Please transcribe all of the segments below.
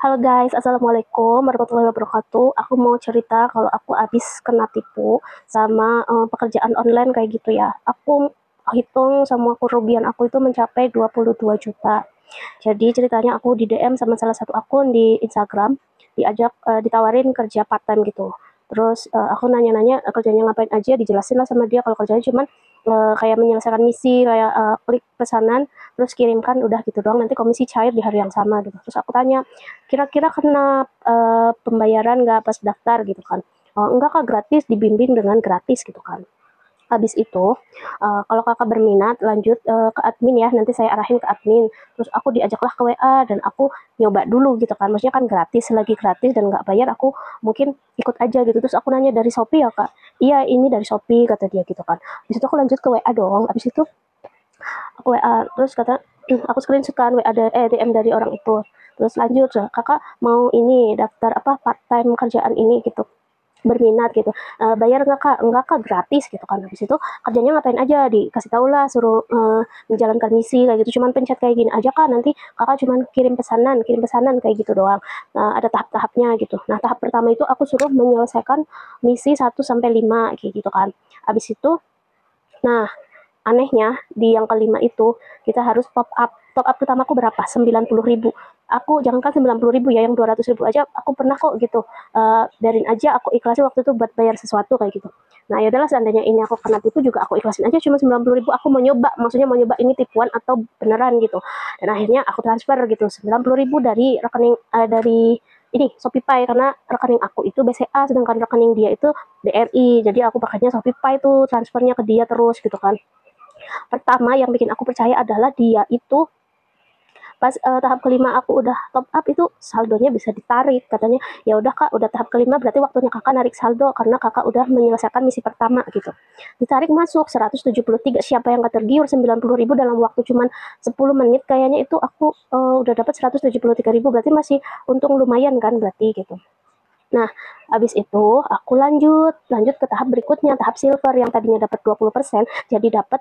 Halo guys, assalamualaikum warahmatullahi wabarakatuh. Aku mau cerita kalau aku habis kena tipu sama pekerjaan online kayak gitu ya. Aku hitung semua kerugian aku itu mencapai 22 juta. Jadi ceritanya aku di DM sama salah satu akun di Instagram, ditawarin kerja part time gitu. Terus aku nanya-nanya kerjanya ngapain aja, dijelasin lah sama dia kalau kerjanya cuman kayak menyelesaikan misi, kayak klik pesanan terus kirimkan, udah gitu doang, nanti komisi cair di hari yang sama gitu. Terus aku tanya, kira-kira kena pembayaran nggak pas daftar gitu kan. Oh, enggak kak, gratis, dibimbing dengan gratis gitu kan. Habis itu, kalau kakak berminat lanjut ke admin ya, nanti saya arahin ke admin. Terus aku diajaklah ke WA dan aku nyoba dulu gitu kan. Maksudnya kan gratis, lagi gratis dan nggak bayar, aku mungkin ikut aja gitu. Terus aku nanya, dari Shopee ya kak? Iya, ini dari Shopee kata dia gitu kan. Habis itu aku lanjut ke WA dong. Habis itu aku WA, terus kata aku screenshot kan WA DM dari orang itu. Terus lanjut, kakak mau ini daftar apa part time kerjaan ini gitu, berminat gitu. Bayar nggak kak? Enggak kak, gratis gitu kan. Habis itu kerjanya ngapain aja, dikasih tahu lah, suruh menjalankan misi kayak gitu, cuman pencet kayak gini aja kak, nanti kakak cuman kirim pesanan kayak gitu doang. Ada tahap-tahapnya gitu. Nah, tahap pertama itu aku suruh menyelesaikan misi 1 sampai 5 kayak gitu kan. Habis itu, nah, anehnya di yang kelima itu kita harus top up pertamaku berapa, 90.000. Aku jangankan 90.000 ya, yang 200.000 aja aku pernah kok gitu. Biarin aja, aku ikhlasin waktu itu buat bayar sesuatu kayak gitu. Nah ya udahlah, seandainya ini aku kena tipu juga aku ikhlasin aja, cuma 90.000, aku mau nyoba, maksudnya mau nyoba ini tipuan atau beneran gitu. Dan akhirnya aku transfer gitu 90.000 dari rekening, dari ini ShopeePay, karena rekening aku itu BCA sedangkan rekening dia itu BRI, jadi aku pakainya ShopeePay tuh, transfernya ke dia terus gitu kan. Pertama yang bikin aku percaya adalah dia itu pas tahap kelima aku udah top up itu saldonya bisa ditarik, katanya ya udah kak, udah tahap kelima berarti waktunya kakak narik saldo karena kakak udah menyelesaikan misi pertama gitu. Ditarik masuk 173, siapa yang gak tergiur, 90.000 dalam waktu cuman 10 menit kayaknya itu aku udah dapat 173.000, berarti masih untung lumayan kan berarti gitu. Nah, habis itu aku lanjut ke tahap berikutnya, tahap silver, yang tadinya dapat 20% jadi dapat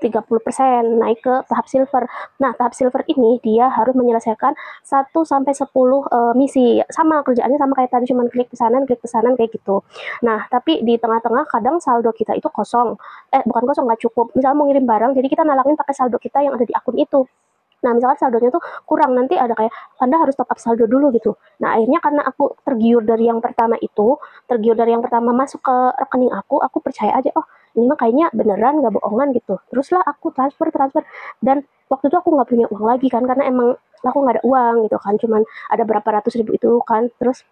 30%, naik ke tahap silver. Nah, tahap silver ini dia harus menyelesaikan 1 sampai 10 misi. Sama kerjaannya sama kayak tadi, cuman klik pesanan kayak gitu. Nah, tapi di tengah-tengah kadang saldo kita itu kosong. Bukan kosong, nggak cukup. Misalnya mau ngirim barang, jadi kita nalangin pakai saldo kita yang ada di akun itu. Nah, misalkan saldonya tuh kurang, nanti ada kayak Anda harus top up saldo dulu gitu. Nah, akhirnya karena aku tergiur dari yang pertama masuk ke rekening aku percaya aja, oh ini mah kayaknya beneran, gak bohongan gitu. Teruslah aku transfer, dan waktu itu aku nggak punya uang lagi kan, karena emang aku nggak ada uang gitu kan, cuman ada berapa ratus ribu itu kan. Terus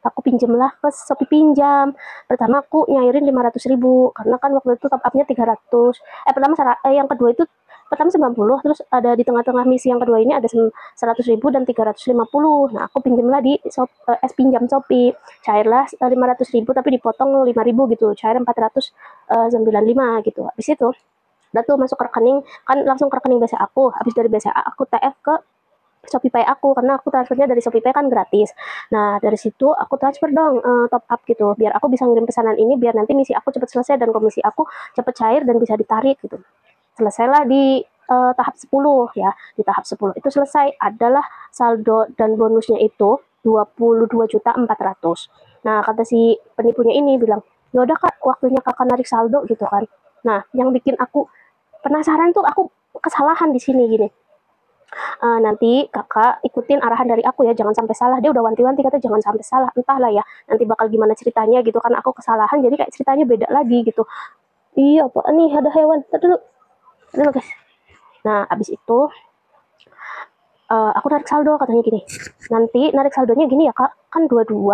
aku pinjem lah ke Shopee Pinjam. Pertama aku nyairin 500.000 karena kan waktu itu top upnya 300. Yang kedua itu pertama 90, terus ada di tengah-tengah misi yang kedua ini ada 100.000 dan 350. Nah, aku pinjem lah di es pinjam Shopee, cairlah 500.000 tapi dipotong 5.000 gitu, cair 495 gitu. Habis itu udah tuh masuk ke rekening, kan langsung ke rekening BCA aku. Habis dari BCA aku TF ke ShopeePay aku, karena aku transfernya dari ShopeePay kan gratis. Nah, dari situ aku transfer dong top up gitu, biar aku bisa ngirim pesanan ini, biar nanti misi aku cepat selesai dan komisi aku cepat cair dan bisa ditarik gitu. Selesailah di tahap 10 ya. Di tahap 10 itu selesai, adalah saldo dan bonusnya itu 22.400.000. Nah, kata si penipunya ini bilang, ya udah kak, waktunya kakak narik saldo gitu kan. Nah, yang bikin aku penasaran tuh, aku kesalahan di sini gini. Nanti kakak ikutin arahan dari aku ya, jangan sampai salah. Dia udah wanti-wanti, kata jangan sampai salah, entahlah ya nanti bakal gimana ceritanya gitu kan. Aku kesalahan jadi kayak ceritanya beda lagi gitu. Iya apa nih, ada hewan dulu dulu guys. Nah, abis itu aku narik saldo, katanya gini, nanti narik saldonya gini ya kak, kan 22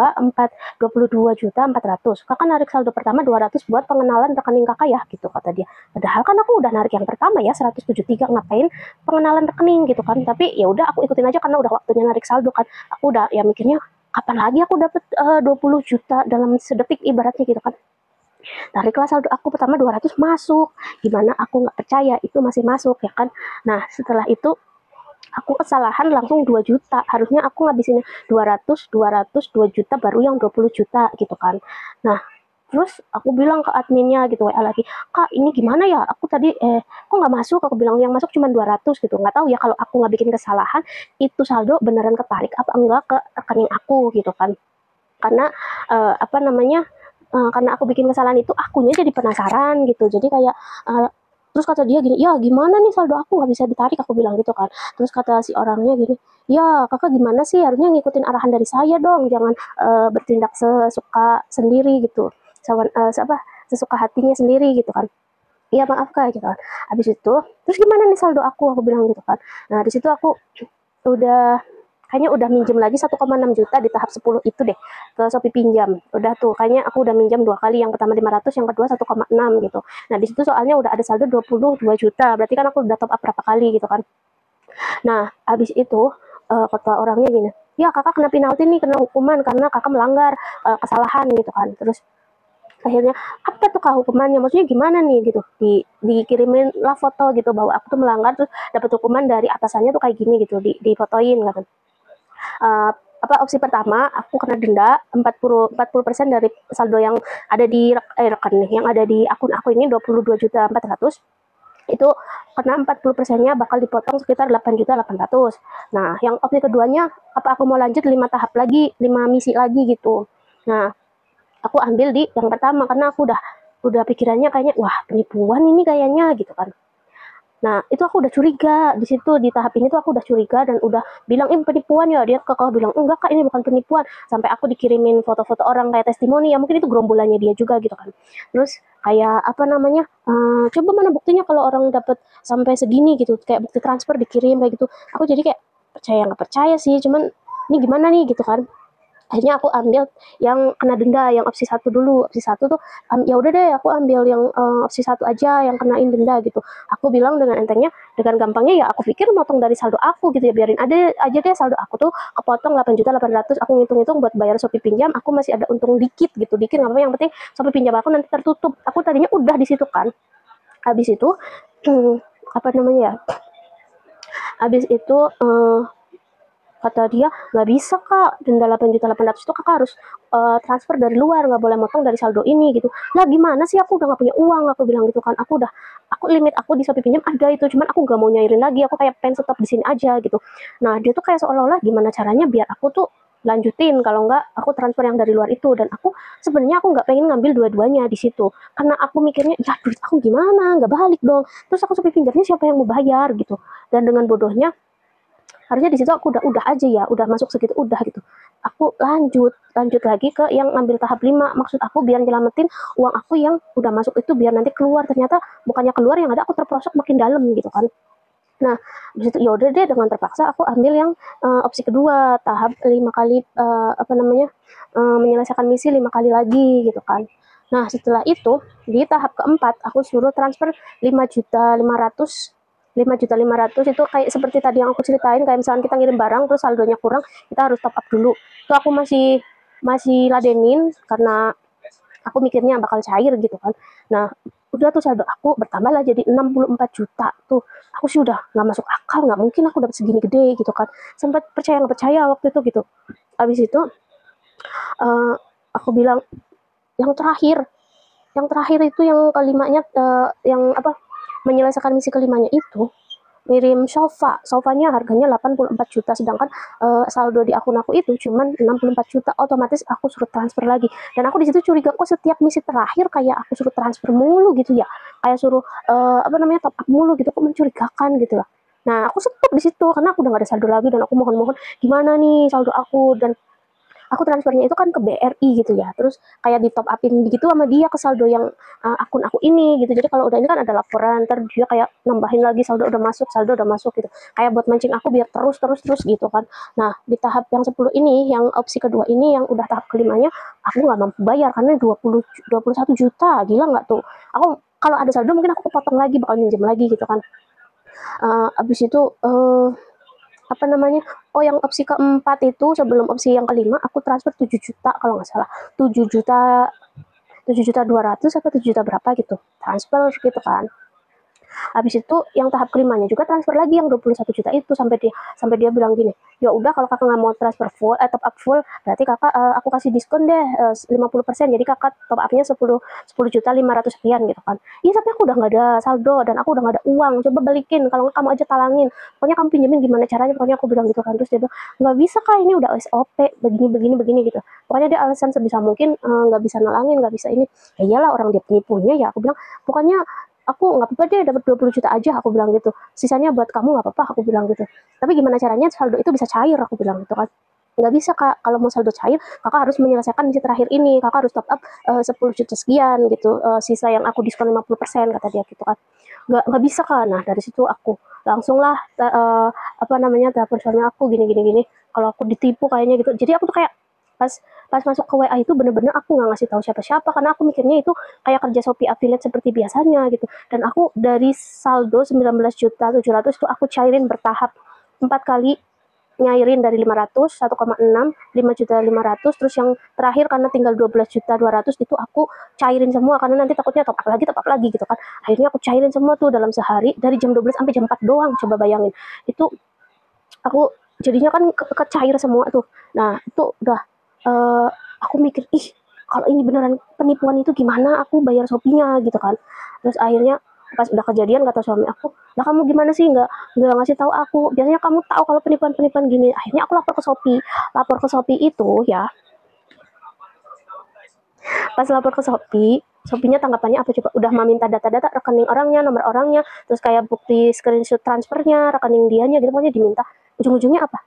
juta 400, kakak narik saldo pertama 200 buat pengenalan rekening kakak ya gitu, kata dia. Padahal kan aku udah narik yang pertama ya 173, ngapain pengenalan rekening gitu kan. Tapi ya udah, aku ikutin aja karena udah waktunya narik saldo kan. Aku udah ya mikirnya, kapan lagi aku dapet 20 juta dalam sedetik ibaratnya gitu kan. Tariklah saldo aku pertama 200, masuk. Gimana aku nggak percaya itu masih masuk ya kan. Nah, setelah itu aku kesalahan langsung 2 juta. Harusnya aku ngabisinnya 200, 200, 2 juta baru yang 20 juta gitu kan. Nah, Terus aku bilang ke adminnya gitu, WA lagi, "Kak, ini gimana ya? Aku tadi kok nggak masuk?" Aku bilang, "Yang masuk cuma 200 gitu." Nggak tahu ya kalau aku nggak bikin kesalahan, itu saldo beneran ketarik apa enggak ke rekening aku gitu kan. Karena apa namanya, karena aku bikin kesalahan itu akunya jadi penasaran gitu. Jadi kayak terus kata dia gini, "Ya gimana nih saldo aku nggak bisa ditarik," aku bilang gitu kan. Terus kata si orangnya gini, "Ya kakak gimana sih, harusnya ngikutin arahan dari saya dong, jangan bertindak sesuka sendiri gitu, sesuka hatinya sendiri gitu kan." "Iya maaf kak," gitu kan. Habis itu, "Terus gimana nih saldo aku?" Aku bilang gitu kan. Nah di situ aku udah kayaknya udah minjem lagi 1,6 juta di tahap 10 itu deh ke Shopee Pinjam. Udah tuh, kayaknya aku udah minjam 2 kali, yang pertama 500, yang kedua 1,6 gitu. Nah, di situ soalnya udah ada saldo 22 juta, berarti kan aku udah top up berapa kali gitu kan. Nah, habis itu kata orangnya gini, "Ya kakak kena penalti nih, kena hukuman karena kakak melanggar kesalahan gitu kan." Terus akhirnya, "Apa tuh kak hukumannya, maksudnya gimana nih?" Gitu, dikirimin lah foto gitu bahwa aku tuh melanggar, terus dapat hukuman dari atasannya tuh kayak gini gitu, difotoin gitu. uh, Opsi pertama aku kena denda 40% dari saldo yang ada di rekening yang ada di akun aku ini 22.400.000, itu kena 40%-nya bakal dipotong sekitar 8.800.000. Nah, yang opsi keduanya, apa aku mau lanjut 5 tahap lagi, 5 misi lagi gitu. Nah, aku ambil di yang pertama karena aku udah pikirannya kayaknya wah penipuan ini kayaknya gitu kan. Nah, itu aku udah curiga di situ, di tahap ini tuh aku udah curiga dan udah bilang, "Ini penipuan ya?" Dia kekeh bilang, "Enggak kak, ini bukan penipuan." Sampai aku dikirimin foto-foto orang kayak testimoni, ya mungkin itu gerombolannya dia juga gitu kan. Terus kayak apa namanya, coba mana buktinya kalau orang dapat sampai segini gitu, kayak bukti transfer dikirim kayak gitu. Aku jadi kayak percaya nggak percaya sih, cuman ini gimana nih gitu kan. Akhirnya aku ambil yang kena denda, yang opsi satu dulu. Opsi satu tuh ya udah deh aku ambil yang opsi satu aja yang kenain denda gitu. Aku bilang dengan entengnya, dengan gampangnya ya aku pikir motong dari saldo aku gitu ya, biarin ada aja deh saldo aku tuh kepotong 8.800.000, aku ngitung-ngitung buat bayar Shopee Pinjam, aku masih ada untung dikit gitu, dikit nggak apa-apa, yang penting Shopee Pinjam aku nanti tertutup. Aku tadinya udah di situ kan. Habis itu apa namanya ya? Habis itu kata dia, "Nggak bisa kak, denda 8.800.000 itu kakak harus transfer dari luar, nggak boleh motong dari saldo ini," gitu. Lah gimana sih, aku udah nggak punya uang, aku bilang gitu kan. Aku limit aku di Shopee Pinjam ada itu, cuman aku nggak mau nyairin lagi, aku kayak pengen stop di sini aja gitu. Nah dia tuh kayak seolah-olah gimana caranya biar aku tuh lanjutin, kalau nggak aku transfer yang dari luar itu. Dan aku sebenarnya aku nggak pengen ngambil dua-duanya di situ, karena aku mikirnya ya duit aku gimana, nggak balik dong, terus aku Shopee Pinjamnya siapa yang mau bayar gitu. Dan dengan bodohnya, harusnya di situ aku udah aja ya, udah masuk segitu udah gitu, aku lanjut lagi ke yang ngambil tahap 5, maksud aku biar nyelamatin uang aku yang udah masuk itu, biar nanti keluar, ternyata bukannya keluar, yang ada aku terprosok makin dalam gitu kan. Nah, di situ ya udah deh, dengan terpaksa aku ambil yang opsi kedua, tahap 5 kali apa namanya, menyelesaikan misi 5 kali lagi gitu kan. Nah, setelah itu di tahap keempat aku suruh transfer 5.500.000. 5.500.000 itu kayak seperti tadi yang aku ceritain, kayak misalnya kita ngirim barang terus saldonya kurang, kita harus top up dulu. Itu aku masih masih ladenin karena aku mikirnya bakal cair gitu kan. Nah, udah tuh saldo aku bertambah lah jadi 64 juta tuh. Aku sih udah nggak masuk akal, nggak mungkin aku dapat segini gede gitu kan. Sempat percaya nggak percaya waktu itu gitu. Habis itu uh, aku bilang yang terakhir itu yang kelimanya, yang apa, menyelesaikan misi kelimanya itu ngirim sofanya harganya 84 juta, sedangkan saldo di akun aku itu cuman 64 juta. Otomatis aku suruh transfer lagi, dan aku di situ curiga, kok setiap misi terakhir kayak aku suruh transfer mulu gitu ya, kayak suruh apa namanya, top up mulu gitu, kok mencurigakan gitu lah. Nah, aku stop di situ karena aku udah gak ada saldo lagi, dan aku mohon-mohon, gimana nih saldo aku, dan aku transfernya itu kan ke BRI gitu ya, terus kayak di top upin gitu sama dia ke saldo yang akun aku ini gitu. Jadi kalau udah ini kan ada laporan, ntar dia kayak nambahin lagi saldo udah masuk gitu, kayak buat mancing aku biar terus gitu kan. Nah, di tahap yang 10 ini, yang opsi kedua ini, yang udah tahap kelimanya, aku nggak mampu bayar karena 21 juta, gila nggak tuh. Aku kalau ada saldo mungkin aku kepotong lagi, bakal minjem lagi gitu kan. Abis itu apa namanya, yang opsi keempat itu sebelum opsi yang kelima, aku transfer 7 juta kalau nggak salah, 7 juta 200 atau 7 juta berapa gitu transfer gitu kan. Habis itu yang tahap kelimanya juga transfer lagi yang 21 juta itu, sampai dia bilang gini, ya udah kalau kakak nggak mau transfer full, top up full, berarti kakak aku kasih diskon deh 50%, jadi kakak top upnya 10 juta 500 sekian gitu kan. Iya tapi aku udah nggak ada saldo dan aku udah nggak ada uang, coba balikin, kalau nggak kamu aja talangin, pokoknya kamu pinjemin gimana caranya, pokoknya aku bilang gitu kan. Terus dia bilang nggak bisa kak, ini udah SOP begini begini begini gitu. Pokoknya dia alasan sebisa mungkin nggak bisa nalangin, nggak bisa ini. Ya iyalah, orang dia penipunya ya. Aku bilang pokoknya aku nggak apa-apa deh dapat 20 juta aja, aku bilang gitu, sisanya buat kamu nggak apa-apa, aku bilang gitu. Tapi gimana caranya saldo itu bisa cair, aku bilang gitu kan. Nggak bisa kak, kalau mau saldo cair kakak harus menyelesaikan misi terakhir ini, kakak harus top up 10 juta sekian gitu, sisa yang aku diskon 50% kata dia gitu kan. Nggak bisa kak. Nah dari situ aku langsung lah apa namanya, telepon suami aku, gini gini gini, kalau aku ditipu kayaknya gitu. Jadi aku tuh kayak pas pas masuk ke WA itu bener-bener aku nggak ngasih tahu siapa-siapa, karena aku mikirnya itu kayak kerja Shopee affiliate seperti biasanya gitu. Dan aku dari saldo 19.700.000 itu aku cairin bertahap 4 kali, nyairin dari 500, 1,6, 5.500.000, terus yang terakhir karena tinggal 12.200.000 itu aku cairin semua, karena nanti takutnya top up lagi gitu kan. Akhirnya aku cairin semua tuh dalam sehari, dari jam 12 sampai jam 4 doang, coba bayangin. Itu aku jadinya kan kecair semua tuh. Nah itu udah aku mikir, ih kalau ini beneran penipuan itu gimana aku bayar Shopee-nya gitu kan. Terus akhirnya pas udah kejadian kata suami aku, lah kamu gimana sih nggak ngasih tahu aku, biasanya kamu tahu kalau penipuan gini. Akhirnya aku lapor ke Shopee itu ya. Pas lapor ke Shopee-nya tanggapannya apa coba? Udah meminta data-data rekening orangnya, nomor orangnya, terus kayak bukti screenshot transfernya, rekening dianya gitu, pokoknya diminta. Ujung-ujungnya apa?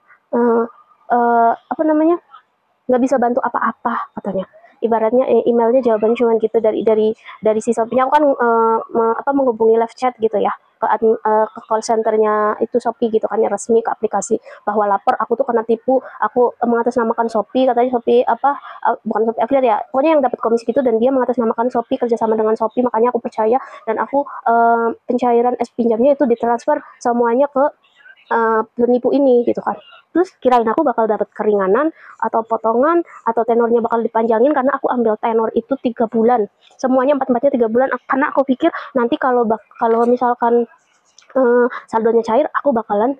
Apa namanya? Nggak bisa bantu apa-apa katanya. Ibaratnya emailnya jawabannya cuma gitu dari si Shopee-nya. Aku kan menghubungi live chat gitu ya ke call centernya itu Shopee gitu kan, ya resmi ke aplikasi, bahwa lapor aku tuh kena tipu, aku mengatasnamakan Shopee, katanya Shopee bukan Shopee affiliate ya, pokoknya yang dapat komisi gitu, dan dia mengatasnamakan Shopee, kerjasama dengan Shopee, makanya aku percaya dan aku pencairan pinjamnya itu ditransfer semuanya ke penipu ini gitu kan. Terus kirain aku bakal dapat keringanan atau potongan atau tenornya bakal dipanjangin, karena aku ambil tenor itu 3 bulan, semuanya empat-empatnya 3 bulan, karena aku pikir nanti kalau misalkan saldonya cair aku bakalan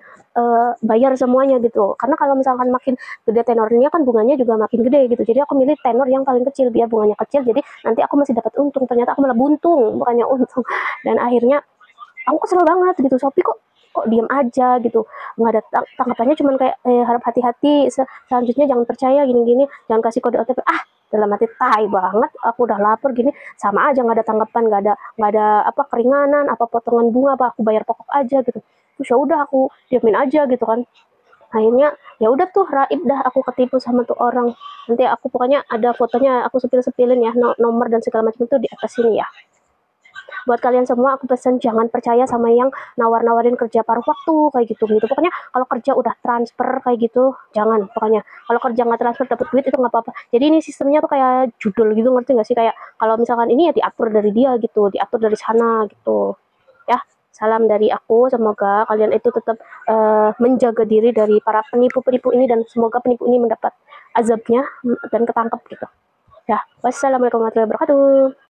bayar semuanya gitu, karena kalau misalkan makin gede tenornya kan bunganya juga makin gede gitu. Jadi aku milih tenor yang paling kecil biar bunganya kecil, jadi nanti aku masih dapat untung. Ternyata aku malah buntung bukannya untung. Dan akhirnya aku kesel banget gitu, Shopee kok diem aja gitu, nggak ada tanggapannya, cuman kayak harap hati-hati, selanjutnya jangan percaya gini-gini, jangan kasih kode OTP. Dalam hati, tai banget, aku udah lapor gini sama aja nggak ada tanggapan, nggak ada apa keringanan, apa potongan bunga, apa aku bayar pokok aja gitu. Terus ya udah aku diamin aja gitu kan. Akhirnya ya udah tuh raib dah, aku ketipu sama tuh orang. Nanti aku pokoknya ada fotonya, aku sepilin ya, nomor dan segala macam itu di atas sini ya. Buat kalian semua aku pesan jangan percaya sama yang nawar-nawarin kerja paruh waktu kayak gitu. Pokoknya kalau kerja udah transfer kayak gitu jangan. Pokoknya kalau kerja nggak transfer dapat duit itu nggak apa-apa. Jadi ini sistemnya tuh kayak judul gitu, ngerti nggak sih? Kayak kalau misalkan ini ya diatur dari dia gitu, diatur dari sana gitu ya. Salam dari aku, semoga kalian itu tetap menjaga diri dari para penipu-penipu ini, dan semoga penipu ini mendapat azabnya dan ketangkep gitu ya. Wassalamualaikum warahmatullahi wabarakatuh.